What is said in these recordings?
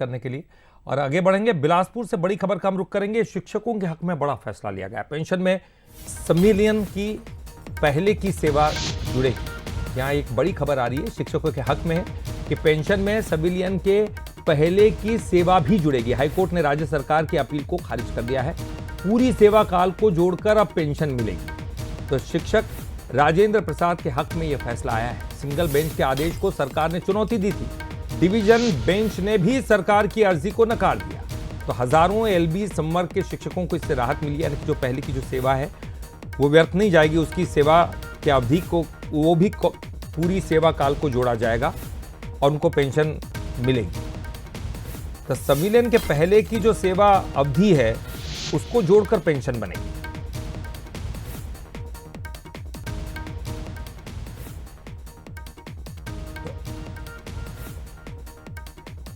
करने के लिए और आगे बढ़ेंगे। बिलासपुर से बड़ी खबर का हम रुख करेंगे। शिक्षकों के हक में बड़ा फैसला लिया गया। पेंशन में संविलियन की पहले की सेवा जुड़ेगी। यहाँ एक बड़ी खबर आ रही है, शिक्षकों के हक में है कि पेंशन में संविलियन के पहले की सेवा भी जुड़ेगी। हाईकोर्ट ने राज्य सरकार की अपील को खारिज कर दिया है। पूरी सेवा काल को जोड़कर अब पेंशन मिलेगी। तो शिक्षक राजेंद्र प्रसाद के हक में यह फैसला आया है। सिंगल बेंच के आदेश को सरकार ने चुनौती दी थी। डिवीजन बेंच ने भी सरकार की अर्जी को नकार दिया। तो हजारों एलबी संवर्ग के शिक्षकों को इससे राहत मिली है कि जो पहले की जो सेवा है वो व्यर्थ नहीं जाएगी। उसकी सेवा की अवधि को वो भी पूरी सेवा काल को जोड़ा जाएगा और उनको पेंशन मिलेगी। तो संविलियन के पहले की जो सेवा अवधि है उसको जोड़कर पेंशन बनेगी।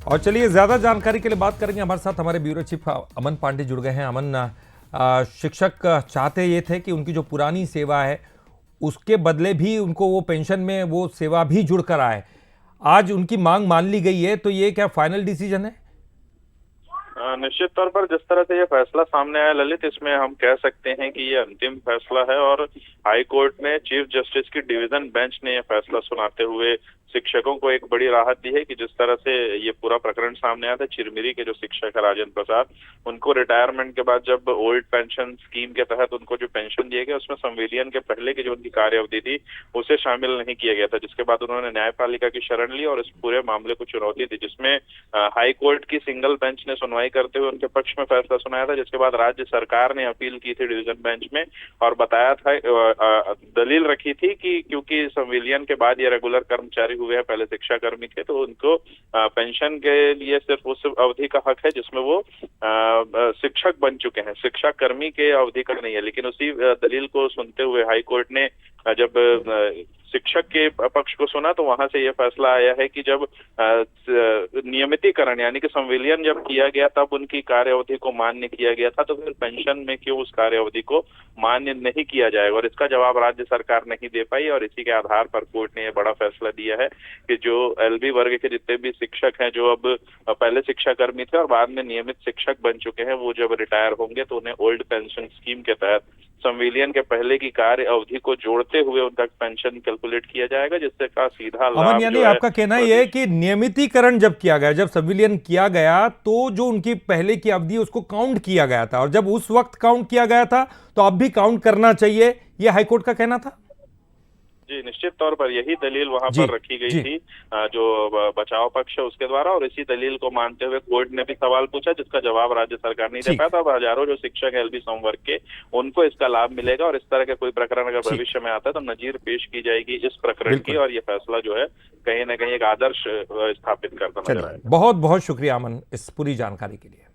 और चलिए ज्यादा जानकारी के लिए बात करेंगे। हमारे साथ हमारे ब्यूरो चीफ अमन पांडे जुड़ गए हैं। अमन, शिक्षक चाहते ये थे कि उनकी जो पुरानी सेवा है उसके बदले भी उनको वो पेंशन में वो सेवा भी जुड़कर आए। आज उनकी मांग मान ली गई है, तो ये क्या फाइनल डिसीजन है? निश्चित तौर पर जिस तरह से ये फैसला सामने आया ललित, इसमें हम कह सकते हैं कि ये अंतिम फैसला है और हाई कोर्ट में चीफ जस्टिस की डिवीजन बेंच ने ये फैसला सुनाते हुए शिक्षकों को एक बड़ी राहत दी है कि जिस तरह से ये पूरा प्रकरण सामने आया था, चिरमिरी के जो शिक्षक है राजेंद्र प्रसाद, उनको रिटायरमेंट के बाद जब ओल्ड पेंशन स्कीम के तहत उनको जो पेंशन दिए गए उसमें संविलियन के पहले की जो उनकी कार्य अवधि थी उसे शामिल नहीं किया गया था, जिसके बाद उन्होंने न्यायपालिका की शरण ली और इस पूरे मामले को चुनौती दी, जिसमें हाई कोर्ट की सिंगल बेंच ने सुनवाई करते हुए उनके पक्ष में फैसला सुनाया था, जिसके बाद राज्य सरकार ने अपील की थी डिवीजन बेंच में और बताया था, दलील रखी थी कि क्योंकि संविलियन के बाद ये रेगुलर कर्मचारी हुए हैं, पहले शिक्षा कर्मी थे, तो उनको पेंशन के लिए सिर्फ उस अवधि का हक है जिसमें वो शिक्षक बन चुके हैं, शिक्षा कर्मी के अवधि का नहीं है। लेकिन उसी दलील को सुनते हुए हाई कोर्ट ने जब शिक्षक के पक्ष को सुना तो वहां से यह फैसला आया है कि जब नियमितीकरण यानी कि संविलियन जब किया गया तब उनकी कार्य अवधि को मान्य किया गया था, तो फिर पेंशन में क्यों उस कार्य अवधि को मान्य नहीं किया जाएगा। और इसका जवाब राज्य सरकार नहीं दे पाई और इसी के आधार पर कोर्ट ने यह बड़ा फैसला दिया है कि जो एलबी वर्ग के जितने भी शिक्षक हैं जो अब पहले शिक्षा कर्मी थे और बाद में नियमित शिक्षक बन चुके हैं, वो जब रिटायर होंगे तो उन्हें ओल्ड पेंशन स्कीम के तहत संविलियन के पहले की कार्य अवधि को जोड़ते हुए उनका पेंशन कैलकुलेट किया जाएगा, जिससे का सीधा लाभ। अमन, यानी आपका कहना यह है कि नियमितीकरण जब किया गया, जब संविलियन किया गया तो जो उनकी पहले की अवधि उसको काउंट किया गया था और जब उस वक्त काउंट किया गया था तो अब भी काउंट करना चाहिए, यह हाईकोर्ट का कहना था? जी, निश्चित तौर पर यही दलील वहां पर रखी गई थी जो बचाव पक्ष है उसके द्वारा, और इसी दलील को मानते हुए कोर्ट ने भी सवाल पूछा जिसका जवाब राज्य सरकार नहीं दे पाया था। अब हजारों जो शिक्षक एलबी संवर्ग के उनको इसका लाभ मिलेगा और इस तरह के कोई प्रकरण अगर भविष्य में आता है तो नजीर पेश की जाएगी इस प्रकरण की और ये फैसला जो है कहीं ना कहीं एक आदर्श स्थापित करता नजर आएगा। बहुत बहुत शुक्रिया अमन इस पूरी जानकारी के लिए।